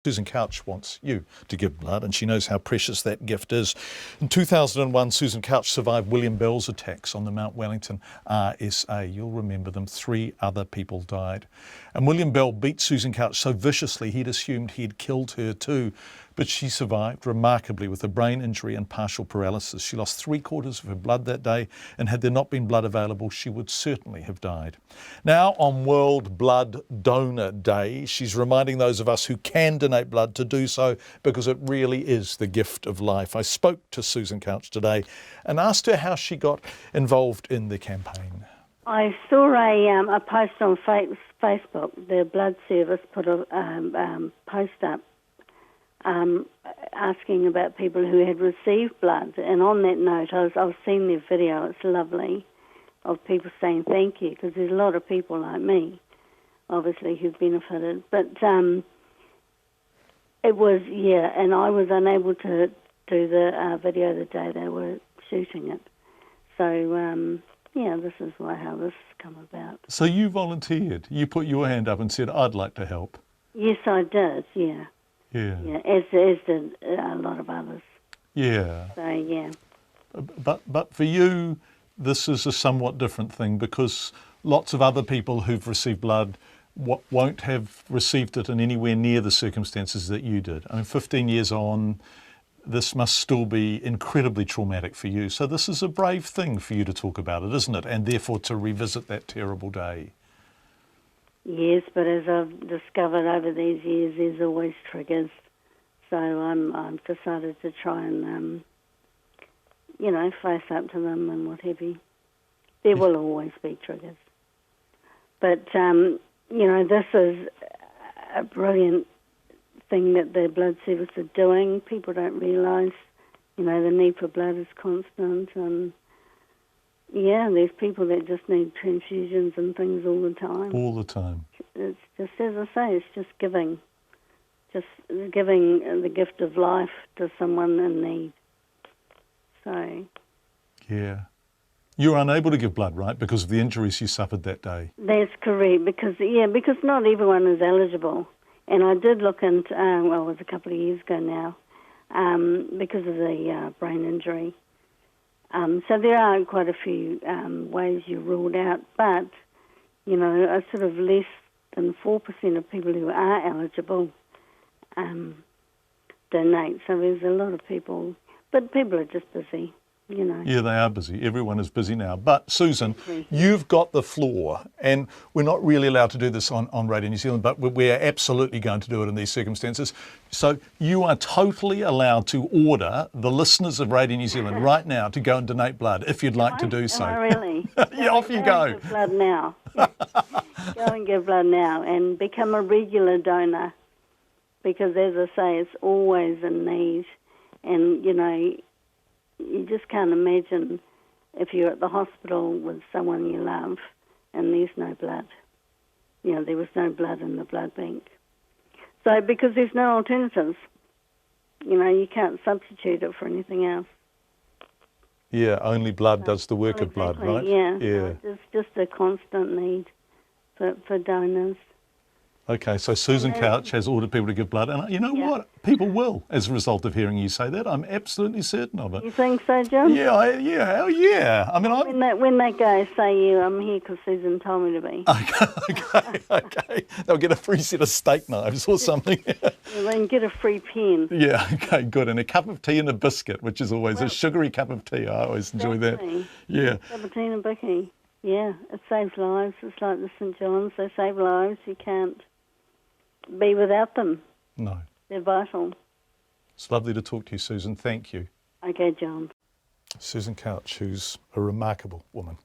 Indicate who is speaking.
Speaker 1: Susan Couch wants you to give blood, and she knows how precious that gift is. In 2001, Susan Couch survived William Bell's attacks on the Mount Wellington RSA. You'll remember them. 3 other people died. And William Bell beat Susan Couch so viciously he'd assumed he'd killed her too. But she survived remarkably with a brain injury and partial paralysis. She lost 3/4 of her blood that day, and had there not been blood available, she would certainly have died. Now, on World Blood Donor Day, she's reminding those of us who can donate blood to do so, because it really is the gift of life. I spoke to Susan Couch today and asked her how she got involved in the campaign.
Speaker 2: I saw a post on Facebook. The blood service put a post up asking about people who had received blood. And on that note, I've seen their video. It's lovely, of people saying thank you, because there's a lot of people like me, obviously, who've benefited. But it was, and I was unable to do the video the day they were shooting it. So, this is how this has come about.
Speaker 1: So you volunteered. You put your hand up and said, I'd like to help.
Speaker 2: Yes, I did, Yeah, as did a lot of others.
Speaker 1: Yeah.
Speaker 2: So, yeah.
Speaker 1: But for you, this is a somewhat different thing, because lots of other people who've received blood won't have received it in anywhere near the circumstances that you did. I mean, 15 years on, this must still be incredibly traumatic for you. So this is a brave thing for you to talk about it, isn't it? And therefore to revisit that terrible day.
Speaker 2: Yes, but as I've discovered over these years, there's always triggers. So I've decided to try and, face up to them and what have you. There will always be triggers. But, this is a brilliant thing that the blood service are doing. People don't realise, the need for blood is constant, and there's people that just need transfusions and things all the time.
Speaker 1: All the time.
Speaker 2: It's just, as I say, it's just giving the gift of life to someone in need. So.
Speaker 1: Yeah. You were unable to give blood, right, because of the injuries you suffered that day?
Speaker 2: That's correct, because not everyone is eligible. And I did look into, it was a couple of years ago now, because of the brain injury. So there are quite a few ways you're ruled out, but, a sort of less than 4% of people who are eligible donate. So there's a lot of people, but people are just busy.
Speaker 1: Yeah, they are busy. Everyone is busy now. But Susan, you've got the floor, and we're not really allowed to do this on Radio New Zealand, but we're absolutely going to do it in these circumstances. So you are totally allowed to order the listeners of Radio New Zealand right now to go and donate blood, if you'd like to do so.
Speaker 2: Am I really?
Speaker 1: Yeah, off you go.
Speaker 2: Give blood now. Go and give blood now and become a regular donor, because, as I say, it's always in need. And, you just can't imagine if you're at the hospital with someone you love and there's no blood. There was no blood in the blood bank. So, because there's no alternatives, you can't substitute it for anything else.
Speaker 1: Yeah, only blood does the work of blood, right?
Speaker 2: Yeah. It's just a constant need for donors.
Speaker 1: Okay, so Susan Couch has ordered people to give blood, and you know what? People will, as a result of hearing you say that. I'm absolutely certain of it.
Speaker 2: You think so, John?
Speaker 1: Yeah. I mean,
Speaker 2: when they go, say I'm here because Susan told me to be.
Speaker 1: Okay. They'll get a free set of steak knives or something.
Speaker 2: They can get a free pen.
Speaker 1: Yeah, okay, good. And a cup of tea and a biscuit, which is always a sugary cup of tea. I always enjoy that. Yeah.
Speaker 2: Cup of tea and a bicky. Yeah, it saves lives. It's like the St. John's. They save lives. You can't be without them.
Speaker 1: No.
Speaker 2: They're vital.
Speaker 1: It's lovely to talk to you, Susan. Thank you.
Speaker 2: Okay, John.
Speaker 1: Susan Couch, who's a remarkable woman.